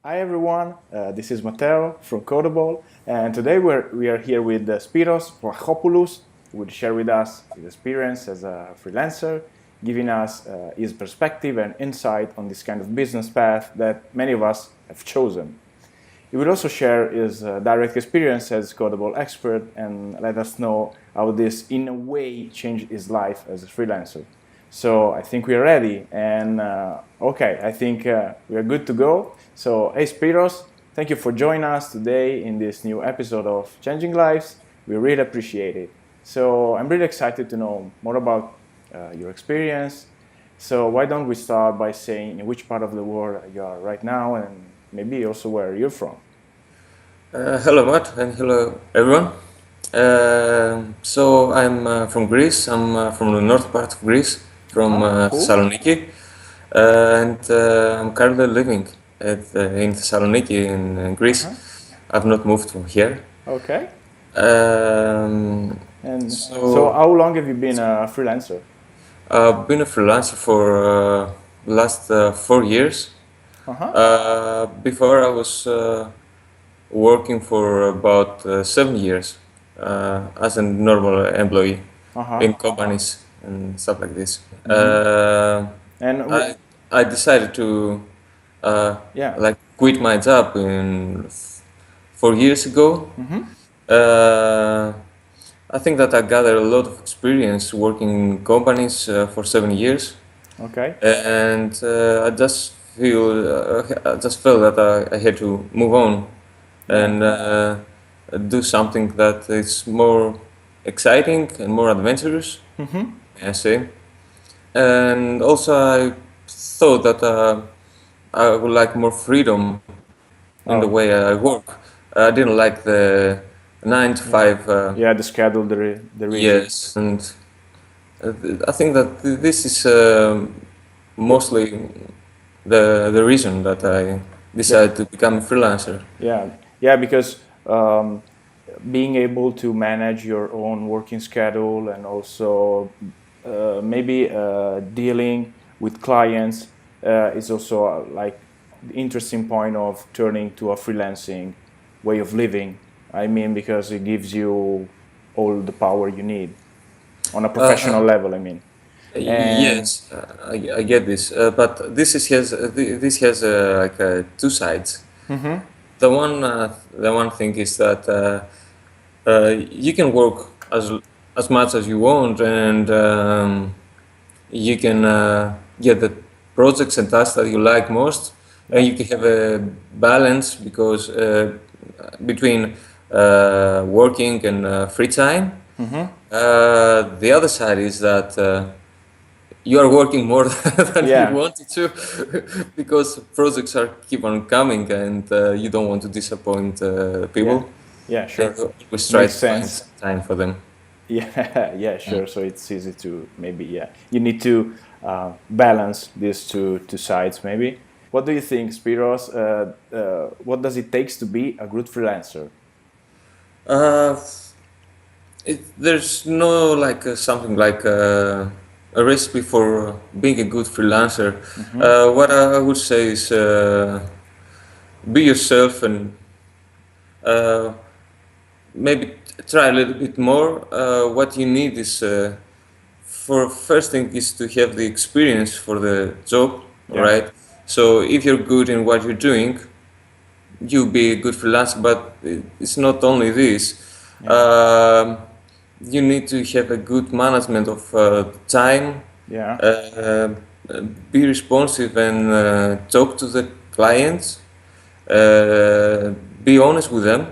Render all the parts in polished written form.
Hi everyone, this is Matteo from Codeable, and today we are here with Spyros Vlachopoulos, who will share with us his experience as a freelancer, giving us his perspective and insight on this kind of business path that many of us have chosen. He will also share his direct experience as Codeable expert and let us know how this in a way changed his life as a freelancer. So I think we are ready, and okay, I think we are good to go. So hey Spyros, thank you for joining us today in this new episode of Changing Lives. We really appreciate it. So I'm really excited to know more about your experience. So why don't we start by saying in which part of the world you are right now, and maybe also where you're from. Hello, Matt, and hello, everyone. So I'm from Greece. I'm from the north part of Greece, from Cool. Thessaloniki, and I'm currently living in Thessaloniki in Greece. I've not moved from here. Okay. Um, And so so how long have you been a freelancer? I've been a freelancer for the last 4 years. Uh-huh. Before I was working for about 7 years as a normal employee Uh-huh. in companies and stuff like this. And I I decided to yeah. like quit my job 4 years ago. Uh, I think that I gathered a lot of experience working in companies for 7 years, Okay. and I just felt that I had to move on and do something that is more exciting and more adventurous, I say. And also, I thought that I would like more freedom in the Oh, way I work. I didn't like the 9 to 5. yeah, the schedule, the rigid. Yes, and I think that this is mostly the reason that I decided to become a freelancer. Yeah, yeah, because being able to manage your own working schedule and also maybe dealing with clients is also like the interesting point of turning to a freelancing way of living. I mean, because it gives you all the power you need on a professional level. I mean, and Yes, I get this, but this has like two sides. The one thing is that you can work as much as you want, and you can get the projects and tasks that you like most, and you can have a balance because between working and free time. The other side is that you are working more than you yeah, wanted to because projects are keep on coming, and you don't want to disappoint yeah, people, yeah, and sure, you always try makes to find sense. some time for them. Yeah, yeah, sure. So it's easy to maybe, yeah, you need to balance these two sides maybe. What do you think, Spiros? What does it takes to be a good freelancer? Uh, there's no like something like a recipe for being a good freelancer. What I would say is be yourself and uh, maybe try a little bit more. What you need is for first thing is to have the experience for the job, Yeah, right? So if you're good in what you're doing, you'll be a good freelancer. But it's not only this. yeah, Um, you need to have a good management of time, yeah, uh, be responsive and talk to the clients, uh, be honest with them.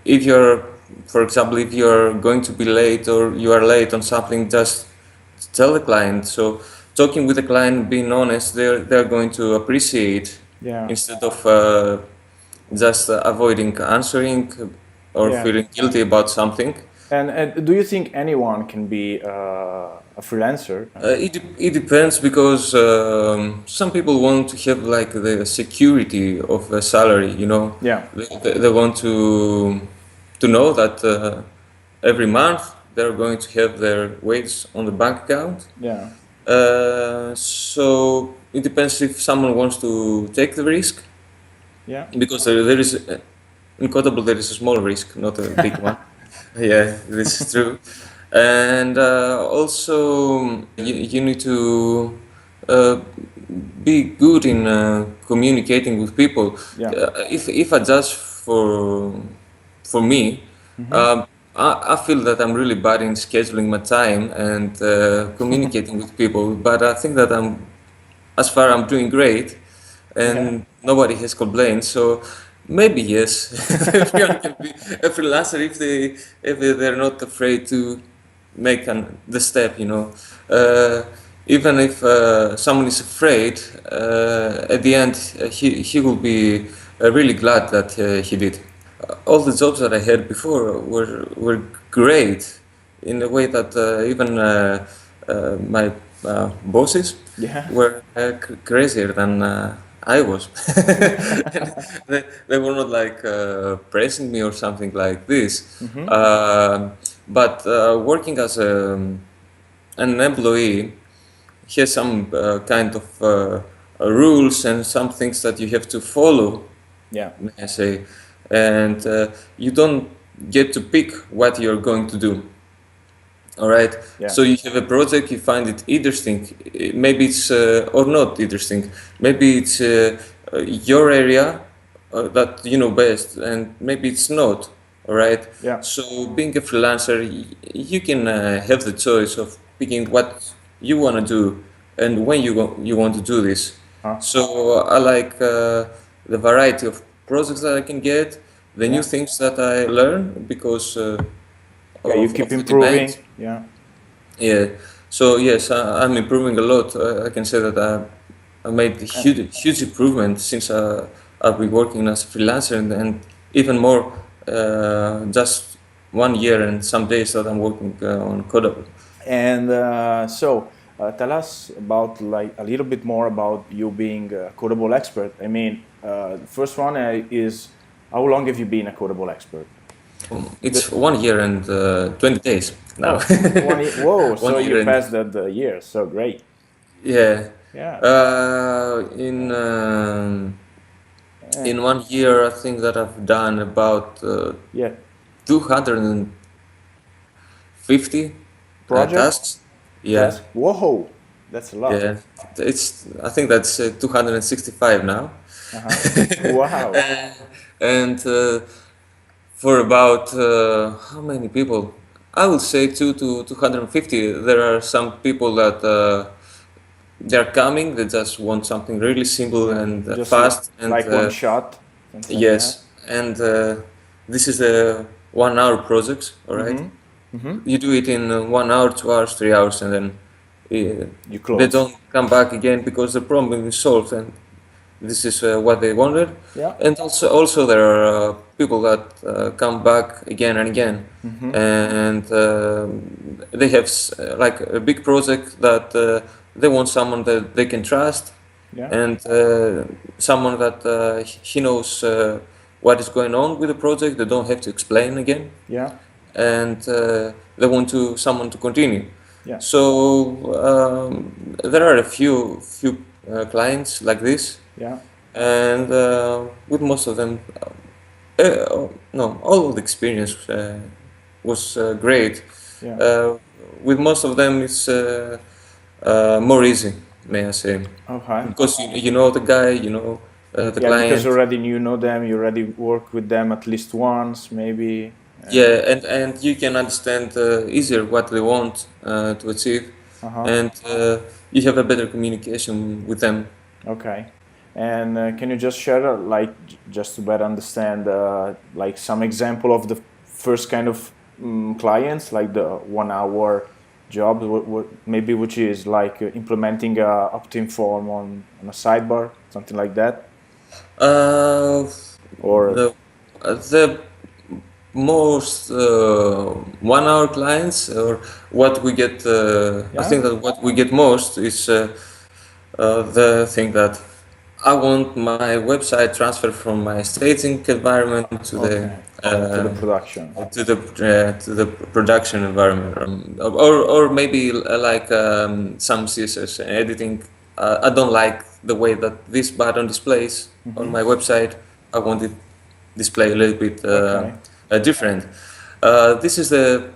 If you're, for example, if you're going to be late or you are late on something, just tell the client. So talking with the client, being honest, they're going to appreciate yeah, instead of just avoiding answering or yeah. feeling guilty about something. And do you think anyone can be a freelancer? It depends because some people want to have like the security of a salary, you know. Yeah, They want to know that every month they're going to have their wage on the bank account. yeah, So it depends if someone wants to take the risk, Yeah. because there is in Codeable there is a small risk, not a big one. Yeah, this is true. And also you need to uh, be good in communicating with people. Yeah. If I judge for me, I feel that I'm really bad in scheduling my time and communicating with people. But I think that as far I'm doing great, Yeah. and nobody has complained. So maybe yes, everyone can be a freelancer if they're not afraid to make the step. Even if someone is afraid, at the end he will be really glad that he did. All the jobs that I had before were great in a way that even my bosses Yeah. were crazier than I was. They were not like praising me or something like this. But working as an employee has some kind of rules and some things that you have to follow, Yeah. may I say, and you don't get to pick what you're going to do. All right. Yeah. So you have a project, you find it interesting. Maybe it's or not interesting. Maybe it's your area that you know best, and maybe it's not. All right. Yeah. So being a freelancer, you can have the choice of picking what you want to do and when you want to do this. So I like the variety of projects that I can get, the new things that I learn because Yeah, you of keep the improving. demand. Yeah. Yeah. So yes, I'm improving a lot. I can say that I made a huge improvement since I've been working as a freelancer, and even more just 1 year and some days that I'm working on Codeable. And tell us about like a little bit more about you being a Codeable expert. I mean, the first one is how long have you been a Codeable expert? It's 1 year and 20 days now. Oh, 1 year. Whoa! One So year you and passed the year. So great. yeah. Yeah. In 1 year, I think that I've done about Yeah. 250 Project. tasks. Yeah, Task. Whoa! That's a lot. yeah. I think that's 265 now. Wow. And for about how many people? I would say 250. There are some people that they're coming. They just want something really simple and Just fast. And like one shot. Something like that. yes, and this is a 1 hour project. All right. You do it in 1 hour, 2 hours, 3 hours, and then You they close. don't come back again because the problem is solved, and this is what they wanted. Yeah. And also there are people that come back again and again, and they have like a big project that they want someone that they can trust, Yeah. and someone that he knows what is going on with the project. They don't have to explain again, Yeah. and they want someone to continue. Yeah. So there are a few clients like this, Yeah. and with most of them, no, all of the experience was great. Yeah. With most of them, it's more easy, may I say, Okay. because you know the guy, you know the Yeah, because client. already you know them, you already work with them at least once, maybe. Yeah, and you can understand easier what they want to achieve, and you have a better communication with them. Okay. And can you just share, like, just to better understand, like some example of the first kind of clients, like the 1 hour job, maybe which is like implementing a opt-in form on a sidebar, something like that, or The most 1 hour clients, or what we get, I think that what we get most is the thing that I want my website transferred from my staging environment to the to the production. To the production environment, or maybe like some CSS editing. I don't like the way that this button displays on my website. I want it display a little bit different. This is the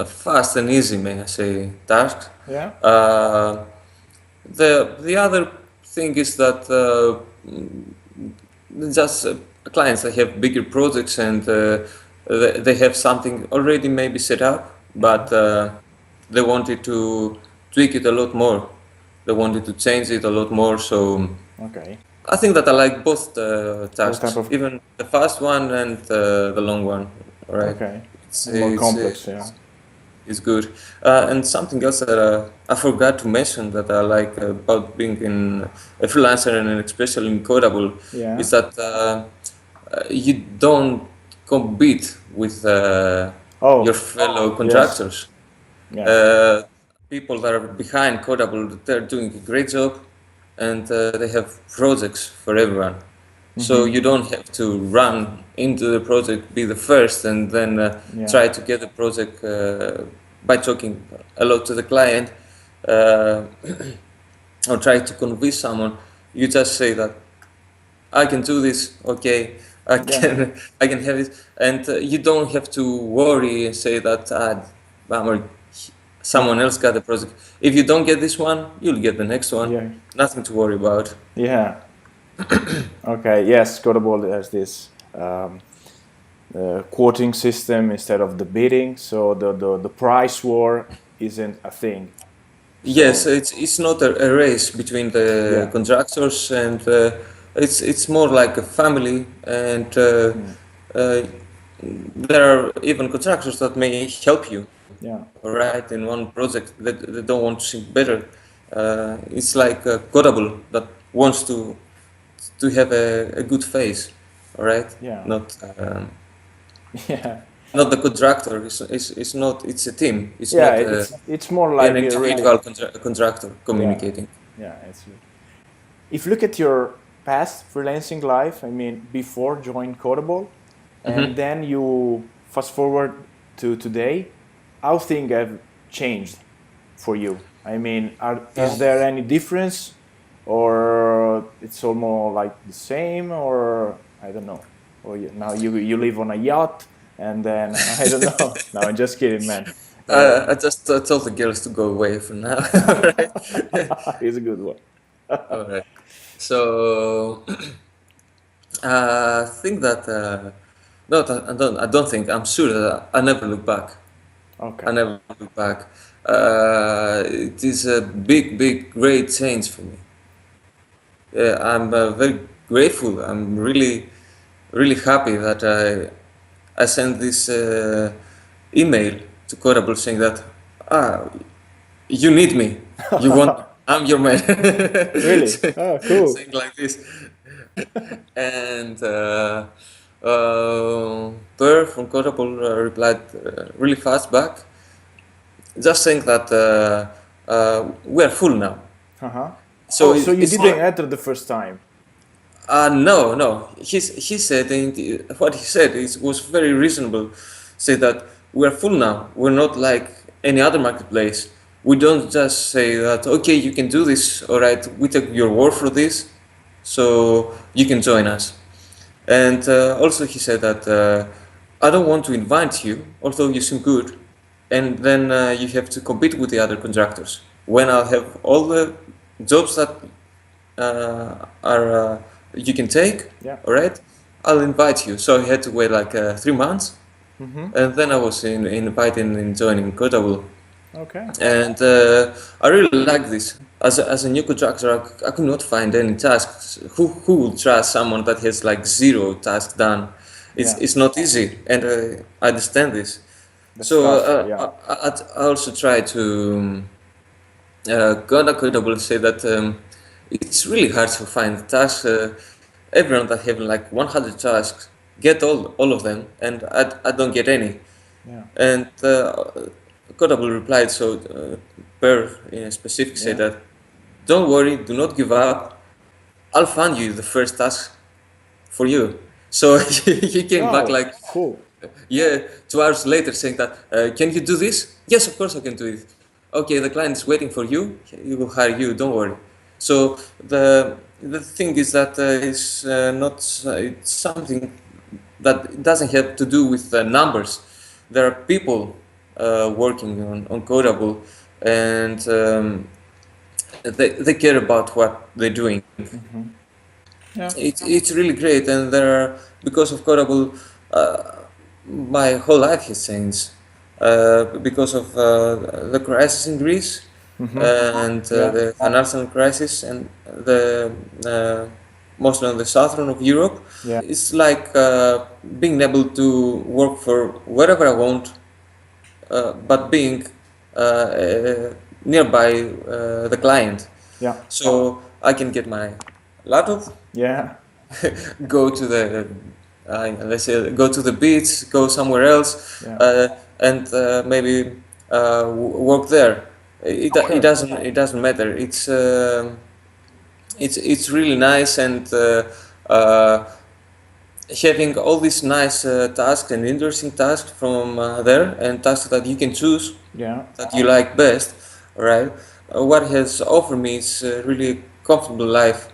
fast and easy, may I say, task. Yeah. The other thing is that just clients that have bigger projects and they have something already maybe set up, but they wanted to tweak it a lot more. They wanted to change it a lot more. So Okay. I think that I like both tasks, type of- even the fast one and the long one. Right? Okay. It's, More it's, complex, yeah. It's good. And something else that I forgot to mention that I like about being in a freelancer and especially in Codeable Yeah. is that you don't compete with your fellow contractors. Yeah. People that are behind Codeable, they're doing a great job, and they have projects for everyone. So you don't have to run into the project, be the first, and then try to get the project by talking a lot to the client or try to convince someone. You just say that I can do this, okay, I can have it, and you don't have to worry and say that someone else got the project. If you don't get this one, you'll get the next one. Yeah. Nothing to worry about. Yeah. Okay. Yes, Codeable has this quoting system instead of the bidding, so the price war isn't a thing. Yes, it's not a race between the contractors, and it's more like a family, and there are even contractors that may help you. Yeah. Right, in one project that they don't want to see better. It's like a Codeable that wants to have a good face, all right? Yeah. Not Yeah. not the contractor. It's not. It's a team. It's Yeah. not It's more like an a individual really. contractor communicating. Yeah. It's. If you look at your past freelancing life, I mean, before joining Codeable, and then you fast forward to today, how things have changed for you? I mean, is there any difference, or it's almost like the same, or I don't know. Or now you live on a yacht, and then I don't know. No, I'm just kidding, man. I just told the girls to go away for now. Right? It's a good one. All right. So I think that no, I don't think. I'm sure that I never look back. Okay. I never look back. It is a big, great change for me. I'm very grateful. I'm really happy that I sent this email to Codeable saying that you need me. You want? I'm your man. Really? Oh, cool. Saying like this. And Per from Codeable replied really fast back, just saying that we are full now. So you didn't enter the first time? No. He said what he said was very reasonable. Say that we are full now. We're not like any other marketplace. We don't just say that okay, you can do this. All right, we take your word for this, so you can join us. And also he said that I don't want to invite you, although you seem good, and then you have to compete with the other contractors. When I'll have all the jobs that are you can take, all right, I'll invite you. So I had to wait like 3 months, and then I was invited in joining Codeable. Okay. And I really like this. As a new contractor, I could not find any tasks. Who would trust someone that has like 0 tasks done? It's not easy, and I understand this. I also try to go to Codeable and say that it's really hard to find tasks. Everyone that have like 100 tasks get all of them, and I don't get any. And Codeable replied, so Per in specific said that, don't worry, do not give up. I'll find you the first task for you. So he came back like, cool. Yeah, 2 hours later saying that, can you do this? Yes, of course I can do it. Okay, the client is waiting for you. He will hire you. Don't worry. So the thing is that it's not it's something that doesn't have to do with numbers. There are people working on Codeable, and they care about what they're doing. Mm-hmm. Yeah. It's really great, and there are, because of Codeable, my whole life has changed because of the crisis in Greece Mm-hmm. and Yeah. the financial crisis and the mostly on the southern of Europe. Yeah. It's like being able to work for wherever I want, but being nearby the client. Yeah. So I can get my laptop, Yeah. go to the let's say go to the beach, go somewhere else, Yeah. and maybe work there. Sure. It doesn't matter. It's really nice, and uh, having all these nice tasks and interesting tasks from there, and tasks that you can choose Yeah. that you like best, right? What has offered me is really comfortable life,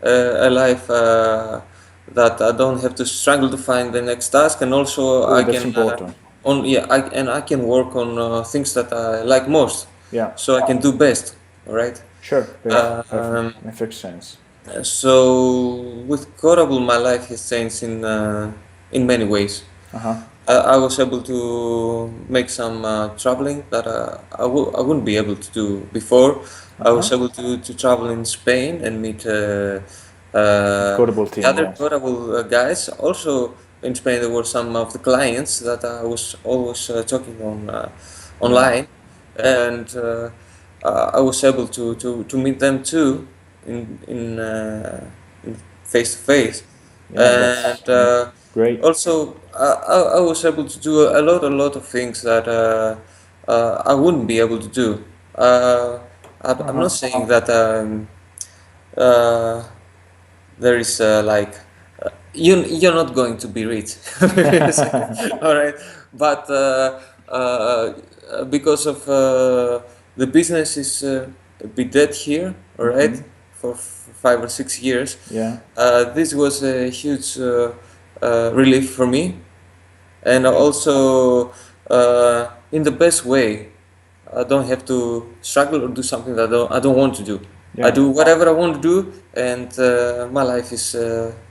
a life that I don't have to struggle to find the next task, and also Oh, I that's can important. I can work on things that I like most, Yeah. so I can do best, right? Sure. Um, Perfect sense. so with Codeable, my life has changed in many ways. Uh-huh. I was able to make some traveling that I wouldn't be able to do before. I was Uh-huh. able to travel in Spain and meet Codable the team, other yes. Codeable guys. Also in Spain, there were some of the clients that I was always talking on Yeah. online, and I was able to meet them too in face to face, Yeah, that's and great. also I was able to do a lot of things that I wouldn't be able to do. I'm Uh-huh. not saying that uh, there is like you're not going to be rich. All right, but because of the business is a bit dead here, all right, Mm-hmm. for 5 or 6 years. Yeah. This was a huge relief for me, and Okay. also in the best way. I don't have to struggle or do something that I don't want to do. I Yeah. do whatever I want to do, and my life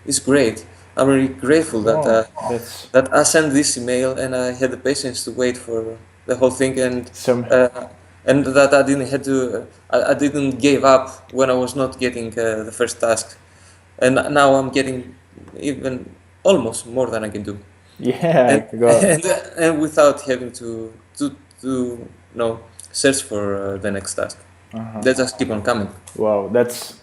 is great. I'm really grateful Oh, that's that I sent this email and I had the patience to wait for the whole thing, some. uh, and that I didn't had to I didn't give up when I was not getting the first task, and now I'm getting even almost more than I can do, Yeah, and I got it. and without having to search for the next task. Uh-huh. They just keep on coming. Wow, that's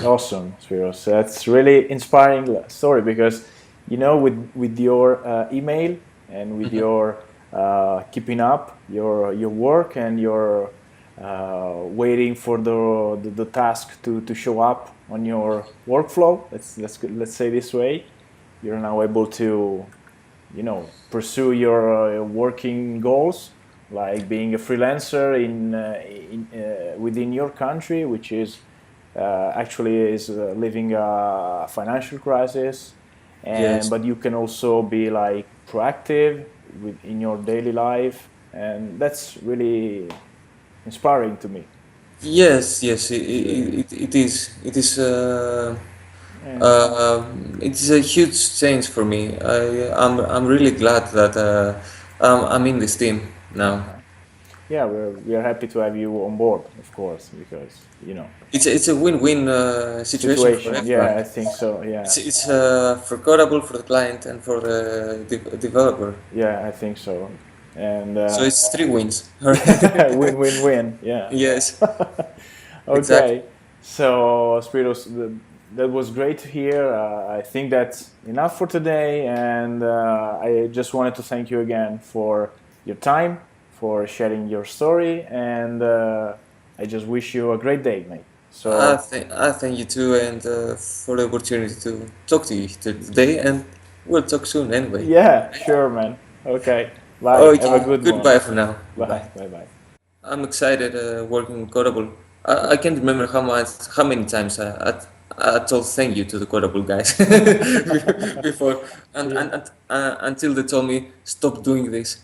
awesome, Spyros. That's really inspiring story because, with your email and with Mhm. your keeping up your work and your waiting for the task to show up on your workflow. Let's say this way. You're now able to, pursue your working goals, like being a freelancer within your country, which is actually is living a financial crisis, and Yes, but you can also be like proactive in your daily life, and that's really inspiring to me. yes, Yeah. it is. And It is a huge change for me. I'm really glad that I'm in this team now. uh-huh. Yeah, we are happy to have you on board, of course, because It's a win-win situation for situation. everyone. Yeah, I think so. Yeah, It's for Codeable, for the client, and for the developer. yeah, I think so. And So it's three wins. All right. win, win, win. Yeah. Yes, exactly. Okay. So, Spiros, that was great to hear. I think that's enough for today, and I just wanted to thank you again for your time, for sharing your story, and I just wish you a great day, mate. So, I thank you too, and for the opportunity to talk to you today. And we'll talk soon anyway. Yeah, sure, man. Okay. Bye. Have a Okay, good one. goodbye for now. Bye. Goodbye. Bye. Bye. I'm excited working with Codeable. I can't remember how many times I told thank you to the Codeable guys before, Yeah. until they told me stop doing this.